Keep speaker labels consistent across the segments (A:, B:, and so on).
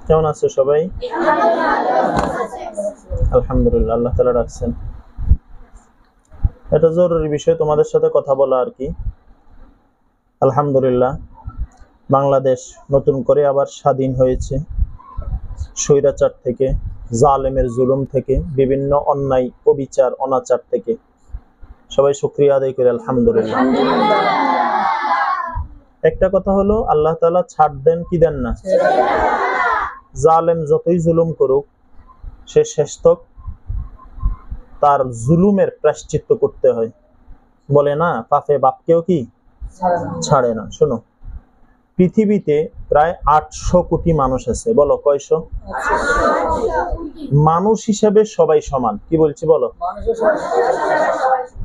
A: কেমন আছো সবাই? আলহামদুলিল্লাহ, আল্লাহ তাআলা রাখছেন। এটা জরুরি বিষয় তোমাদের সাথে কথা বলা আর কি। আলহামদুলিল্লাহ, বাংলাদেশ নতুন করে আবার স্বাধীন হয়েছে স্বৈরাচার থেকে, জালেমের জুলুম থেকে, বিভিন্ন অন্যায় অবিচার অনাচার থেকে। সবাই শুকরিয়া আদায় করে আলহামদুলিল্লাহ। একটা কথা হলো, আল্লাহ তাআলা ছাড় দেন কি দেন না? জালেম যতই জুলুম করুক, সে শেষতক তার জুলুমের প্রায়শ্চিত্ত করতে হয়। বলে না, পাপে বাপকেও কি ছাড়ে না। শোনো, পৃথিবীতে প্রায় 800 কোটি মানুষ আছে। বলো কয়শো? মানুষ হিসেবে সবাই সমান। কি বলছি বলো?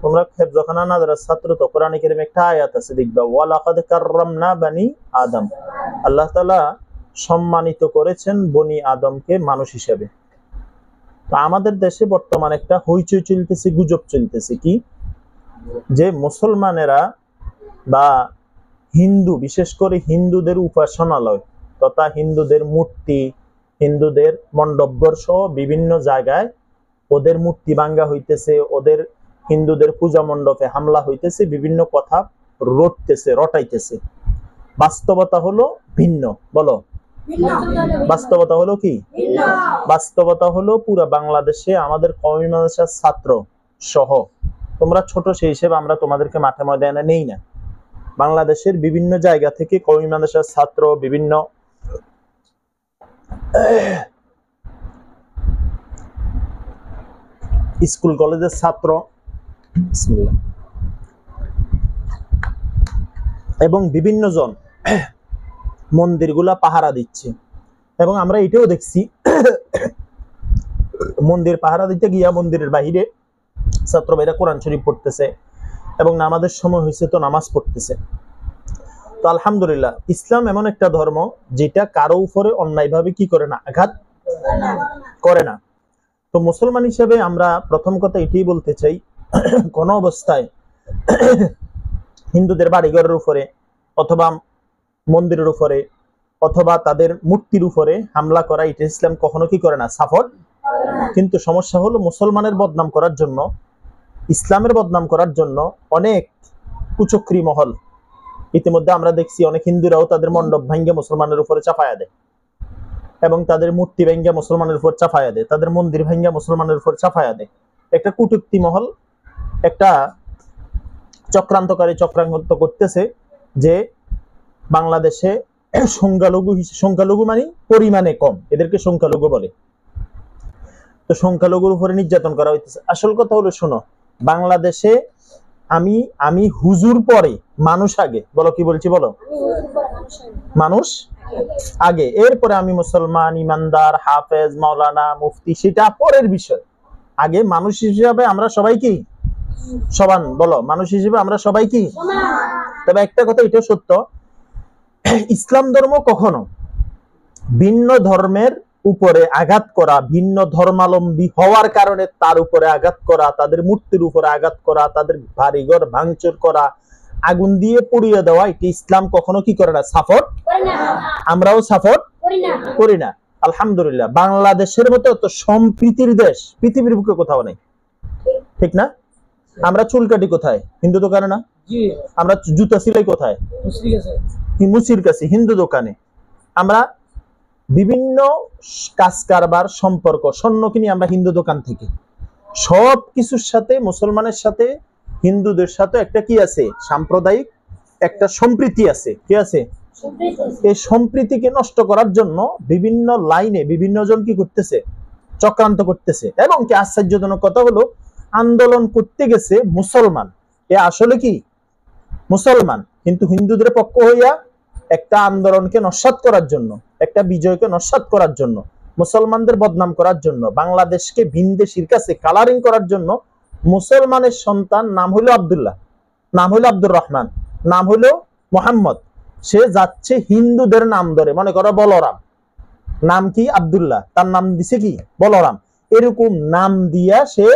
A: তোমরা হেফজখানা নাযরার ছাত্র তো, কোরআনে কারীমে একটা আয়াত আছে, দেখবা ওয়ালাকাদ কাররামনা বানি আদম। আল্লাহ তাআলা সম্মানিত করেছেন বনি আদমকে মানুষ হিসেবে। তো আমাদের দেশে বর্তমানে একটা হইচই চলতেছে, গুজব চলতেছে কি, যে মুসলমানেরা বা হিন্দু, বিশেষ করে হিন্দুদের উপাসনালয় তথা হিন্দুদের মূর্তি, হিন্দুদের মণ্ডপঘর সহ বিভিন্ন জায়গায় ওদের মূর্তি ভাঙ্গা হইতেছে, ওদের হিন্দুদের পূজা মণ্ডপে হামলা হইতেছে, বিভিন্ন কথা রটাইতেছে। বাস্তবতা হলো ভিন্ন। বলো, বাস্তবতা হলো কি? বাস্তবতা হলো পুরা বাংলাদেশে আমাদের কওমি মাদ্রাসার ছাত্র সহ, তোমরা ছোট সেই হিসেবে আমরা তোমাদেরকে মাঠে ময়দানে নেই না, বাংলাদেশের বিভিন্ন জায়গা থেকে কওমি মাদ্রাসার ছাত্র, বিভিন্ন স্কুল কলেজের ছাত্র এবং বিভিন্ন জন মন্দিরগুলা পাহারা দিচ্ছে। এবং আমরা এটাও দেখছি, মন্দির পাহারা দিতে গিয়া মন্দিরের বাহিরে ছাত্র ভাইরা কোরআন শরীফ পড়তেছে এবং নামাজের সময় হয়েছে তো নামাজ পড়তেছে। তো আলহামদুলিল্লাহ, ইসলাম এমন একটা ধর্ম যেটা কারো উপরে অন্যায়ভাবে কি করে না, আঘাত করে না। তো মুসলমান হিসেবে আমরা প্রথম কথা এটাই বলতে চাই, কোন অবস্থায় হিন্দুদের বাড়িঘরের উপরে অথবা মন্দিরের উপরে অথবা তাদের মূর্তির উপরে হামলা করা, এটা ইসলাম কখনো কি করে না, সাপোর্ট। কিন্তু সমস্যা হলো, মুসলমানের বদনাম করার জন্য, ইসলামের বদনাম করার জন্য অনেক কুচক্রী মহল, ইতিমধ্যে আমরা দেখছি অনেক হিন্দুরাও তাদের মণ্ডপ ভাঙ্গে মুসলমানের উপরে চাপায়া দেয় এবং তাদের মূর্তি ভাঙ্গে মুসলমানের উপর চাপায়া দেয়, তাদের মন্দির ভাঙ্গে মুসলমানের উপর চাপায়া দেয়। একটা কুটুক্তি মহল, একটা চক্রান্তকারী চক্রান্ত করতেছে যে বাংলাদেশে সংখ্যালঘু মানে পরিমাণে কম, এদেরকে সংখ্যালঘু বলে। তো সংখ্যালঘুর উপরে নির্যাতন করা হইতেছে। আসল কথা হলো, শোনো, বাংলাদেশে আমি হুজুর পরে মানুষ আগে। বলো, কি বলছি বলো? মানুষ আগে, এরপরে আমি মুসলমান, ইমানদার, হাফেজ, মাওলানা, মুফতি, সেটা পরের বিষয়। আগে মানুষ হিসেবে আমরা সবাই কি সমান? বলো, মানুষ হিসেবে আমরা সবাই কি? তবে একটা কথা এটা সত্য, ইসলাম ধর্ম কখনো ভিন্ন ধর্মের উপরে আঘাত করা, ভিন্ন ধর্মাবলম্বী হওয়ার কারণে তার উপরে আঘাত করা, তাদের মূর্তির উপরে আঘাত করা, তাদের বাড়িঘর ভাঙচুর করা, আগুন দিয়ে পুড়িয়ে দেওয়া, এটি ইসলাম কখনো কি করে না, সাপোর্ট। আমরাও সাপোর্ট করি না। আলহামদুলিল্লাহ, বাংলাদেশের মতো এত সম্প্রীতির দেশ পৃথিবীর বুকে কোথাও নেই, ঠিক না? আমরা চুল কাটি কোথায়? হিন্দু দোকানে না? আমরা জুতা সিলাই কোথায়? মুসির কাছে, হিন্দু দোকানে। আমরা বিভিন্ন কাজ কারবার, সম্পর্ক, স্বর্ণ কিনি আমরা হিন্দু দোকান থেকে। সব কিছুর সাথে মুসলমানের সাথে হিন্দুদের সাথে একটা কি আছে, সাম্প্রদায়িক একটা সম্প্রীতি আছে। কি আছে? এই সম্প্রীতিকে নষ্ট করার জন্য বিভিন্ন লাইনে বিভিন্ন জন কি করতেছে, চক্রান্ত করতেছে। এবং কি আশ্চর্যজনক কথা হলো, আন্দোলন করতে গেছে মুসলমান, এ আসলে কি মুসলমান, কিন্তু হিন্দুদের পক্ষ হইয়া একটা আন্দোলনকে নস্যাৎ করার জন্য, একটা বিজয়কে নস্যাৎ করার জন্য, মুসলমানদের বদনাম করার জন্য, বাংলাদেশকে ভিনদেশীর কাছে কালারিং করার জন্য, মুসলমানের সন্তান, নাম হইল আব্দুল্লাহ, নাম হইল আব্দুর রহমান, নাম হইল মোহাম্মদ, সে যাচ্ছে হিন্দুদের নাম ধরে, মনে করো বলরাম, নাম কি আব্দুল্লাহ, তার নাম দিছে কি বলরাম, এরকম নাম দিয়া সে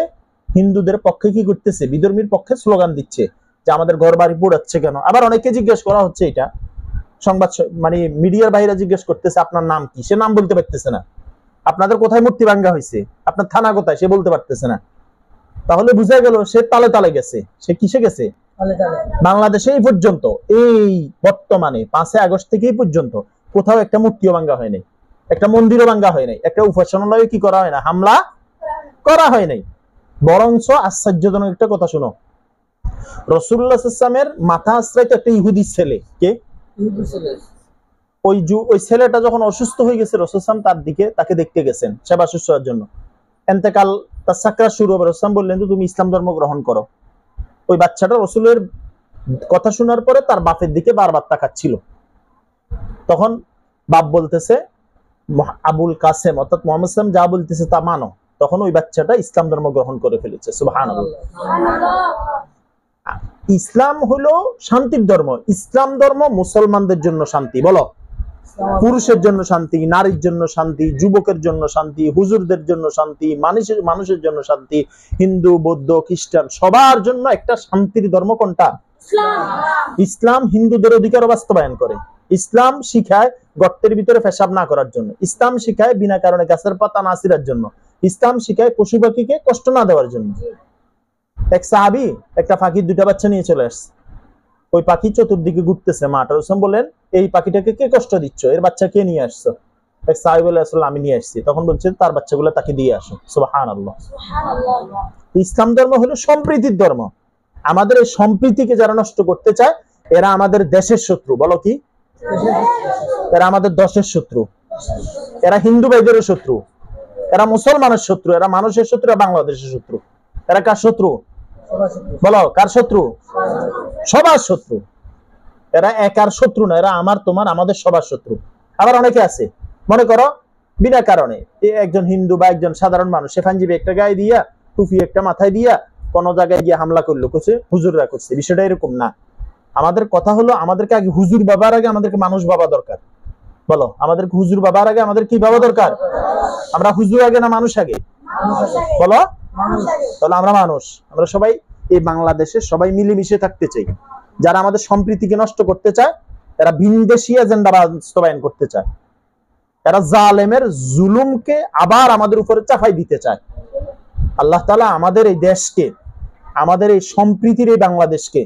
A: হিন্দুদের পক্ষে কি করতেছে, বিধর্মীর পক্ষে স্লোগান দিচ্ছে যে আমাদের ঘর বাড়ি পোড়াচ্ছে কেন। আবার অনেকে জিজ্ঞেস করা হচ্ছে, এটা সংবাদ মানে মিডিয়ার বাইরে জিজ্ঞেস করতেছে আপনার নাম কি, সে নাম বলতে পারতেছে না। আপনাদের কোথায় মূর্তি ভাঙ্গা হয়েছে, আপনার থানা কোথায়, সে বলতে পারতেছে না। তাহলে বুঝা গেল সে তালে তালে গেছে। সে কিসে গেছে? বাংলাদেশে এই পর্যন্ত, এই বর্তমানে 5 আগস্ট থেকে এই পর্যন্ত কোথাও একটা মূর্তিও ভাঙ্গা হয় নাই, একটা মন্দিরও ভাঙ্গা হয় নাই, একটা উপাসনালয় কি করা হয় না, হামলা করা হয় নাই। বরঞ্চ আশ্চর্যজনক একটা কথা শুনো, রাসূলুল্লাহ সাল্লাল্লাহু আলাইহি ওয়াসাল্লামের মাথা আশ্রয়িত একটা ইহুদি ছেলে, কে? ওই ছেলেটা যখন অসুস্থ হয়ে গেছে, রাসূল সাল্লাল্লাহু আলাইহি ওয়াসাল্লাম তাকে দেখতে গেছেন সেবা শুশ্রূষার জন্য। এতেকাল তার সাকরাত শুরু হবে, রাসূল সাল্লাল্লাহু আলাইহি ওয়াসাল্লাম বললেন যে তুমি ইসলাম ধর্ম গ্রহণ করো। ওই বাচ্চাটা রাসূলের কথা শোনার পরে তার বাপের দিকে বারবার তাকাচ্ছিল। তখন বাপ বলতেছে আবুল কাসেম অর্থাৎ মুহাম্মদ সাল্লাল্লাহু আলাইহি ওয়াসাল্লাম যা বলতেছে তা মানো। তখন ওই বাচ্চাটা ইসলাম ধর্ম গ্রহণ করে ফেলেছে। সুবহানাল্লাহ। ইসলাম হলো শান্তির ধর্ম। ইসলাম ধর্ম মুসলমানদের জন্য শান্তি। বলো, পুরুষের জন্য শান্তি, নারীর জন্য শান্তি, যুবকের জন্য শান্তি, হুজুরদের জন্য শান্তি, মানুষের জন্য শান্তি, হিন্দু বৌদ্ধ খ্রিস্টান সবার জন্য একটা শান্তির ধর্ম। কোনটা? ইসলাম হিন্দুদের অধিকার বাস্তবায়ন করে। ইসলাম শিখায় গর্তের ভিতরে পেশাব না করার জন্য। ইসলাম শিখায় বিনা কারণে গাছের পাতা না ছিঁড়ার জন্য। ইসলাম শিখায় পশু পাখিকে কষ্ট না দেওয়ার জন্য। এক সাহাবী একটা পাখির 2টা বাচ্চা নিয়ে চলে আসছে। ওই পাখি চতুর্দিকে ঘুরতেছে। মাটা রসুল বলেন এই পাখিটাকে কে কষ্ট দিচ্ছ, এর বাচ্চা কে নিয়ে আসছো? এক সাহাবী বলে আসলে আমি নিয়ে আসছি। তখন বলছে তার বাচ্চাগুলো তাকে দিয়ে আসো। সুবহানাল্লাহ। ইসলাম ধর্ম হলো সম্প্রীতির ধর্ম। আমাদের এই সম্প্রীতিকে যারা নষ্ট করতে চায় এরা আমাদের দেশের শত্রু। বলো কি? এরা আমাদের দেশের শত্রু, এরা হিন্দু ভাইদের শত্রু, এরা মুসলমানের শত্রু, এরা মানুষের শত্রু, এরা বাংলাদেশের শত্রু। এরা কার শত্রু? বলো, কার শত্রু? সবার শত্রু। এরা একার শত্রু না, এরা আমার তোমার আমাদের সবার শত্রু। আবার অনেকে আছে মনে করো বিনা কারণে একজন হিন্দু বা একজন সাধারণ মানুষ সে পাঞ্জাবি একটা গায়ে দিয়া টুপি একটা মাথায় দিয়া কোন জায়গায় গিয়ে হামলা করলো, করছে হুজুররা করছে। বিষয়টা এরকম না। আমাদের কথা হলো আমাদেরকে আগে হুজুর বাবার আগে আমাদেরকে মানুষ বাবা দরকার। বলো, আমাদেরকে হুজুর বাবার আগে আমাদের কি বাবা দরকার? আমরা হুজুর আগে না মানুষ আগে? বলো, তাহলে আমরা মানুষ। আমরা সবাই এই বাংলাদেশে সবাই মিলেমিশে থাকতে চাই। যারা আমাদের সম্প্রীতিকে নষ্ট করতে চায় এরা ভিনদেশী এজেন্ডা বাস্তবায়ন করতে চায়। এরা জালেমের জুলুমকে আবার আমাদের উপরে চাপাই দিতে চায়। আল্লাহ তাআলা আমাদের এই দেশকে, আমাদের এই সম্প্রীতির এই বাংলাদেশকে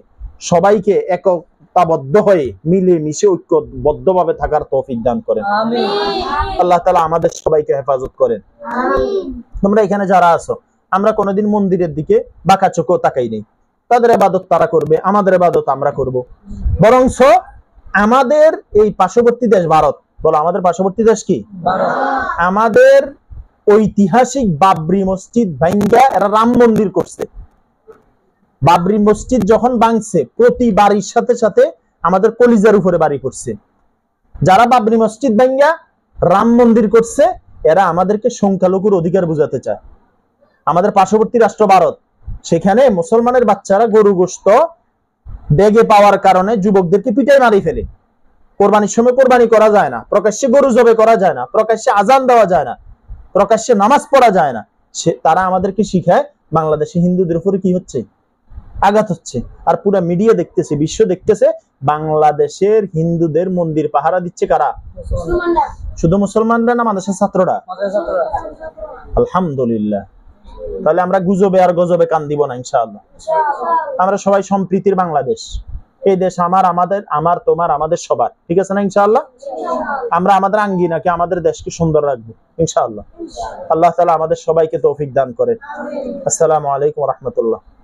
A: সবাইকে একতাবদ্ধ হয়ে মিলেমিশে ঐক্যবদ্ধভাবে থাকার তৌফিক দান করেন। আমিন। আল্লাহ তাআলা আমাদের সবাইকে হেফাজত করেন। আমিন। তোমরা এখানে যারা আছো আমরা কোনোদিন মন্দিরের দিকে বাঁকা চোখেও তাকাই নেই। তাদের ইবাদত তারা করবে, আমাদের ইবাদত আমরা করব। বরঞ্চ আমাদের এই পার্শ্ববর্তী দেশ ভারত, বলো আমাদের পার্শ্ববর্তী দেশ কি? ভারত। আমাদের ঐতিহাসিক বাবরি মসজিদ ভাঙ্গা এরা রাম মন্দির করছে। বাবরি মসজিদ যখন ভাঙছে প্রতি বাড়ির সাথে সাথে আমাদের কলিজার উপরে বাড়ি পড়ছে। যারা বাবরি মসজিদ ভাঙ্গা রাম মন্দির করছে এরা আমাদেরকে সংখ্যালঘুর অধিকার বোঝাতে চায়। আমাদের পার্শ্ববর্তী রাষ্ট্র ভারত, সেখানে মুসলমানের বাচ্চারা গরু গোশত বেগে পাওয়ার কারণে যুবকদেরকে পিটাই মারি ফেলে। কোরবানির সময় কোরবানি করা যায় না, প্রকাশ্যে গরু জবে করা যায় না, প্রকাশ্যে আজান দেওয়া যায় না, প্রকাশ্যে নামাজ পড়া যায় না। তারা আমাদেরকে শিখায় বাংলাদেশে হিন্দুদের উপরে কি হচ্ছে? আঘাত হচ্ছে। আর পুরো মিডিয়া দেখতেছে, বিশ্ব দেখতেছে বাংলাদেশের হিন্দুদের মন্দির পাহারা দিচ্ছে কারা? শুধু মুসলমানরা না, মাদ্রাসার ছাত্ররা? আলহামদুলিল্লাহ। তাহলে আমরা গুজবে আর গজবে কান দিব না ইনশাআল্লাহ। আমরা সবাই সম্প্রীতির বাংলাদেশ। এই দেশ আমার, আমাদের, আমার তোমার আমাদের সবার, ঠিক আছে না ইনশাআল্লাহ? আমরা আমাদের আঙ্গিনাকে আমাদের দেশকে সুন্দর রাখবো ইনশাআল্লাহ। আল্লাহ তাআলা আমাদের সবাইকে তৌফিক দান করেন। আসসালামু আলাইকুম ওয়া রাহমাতুল্লাহ।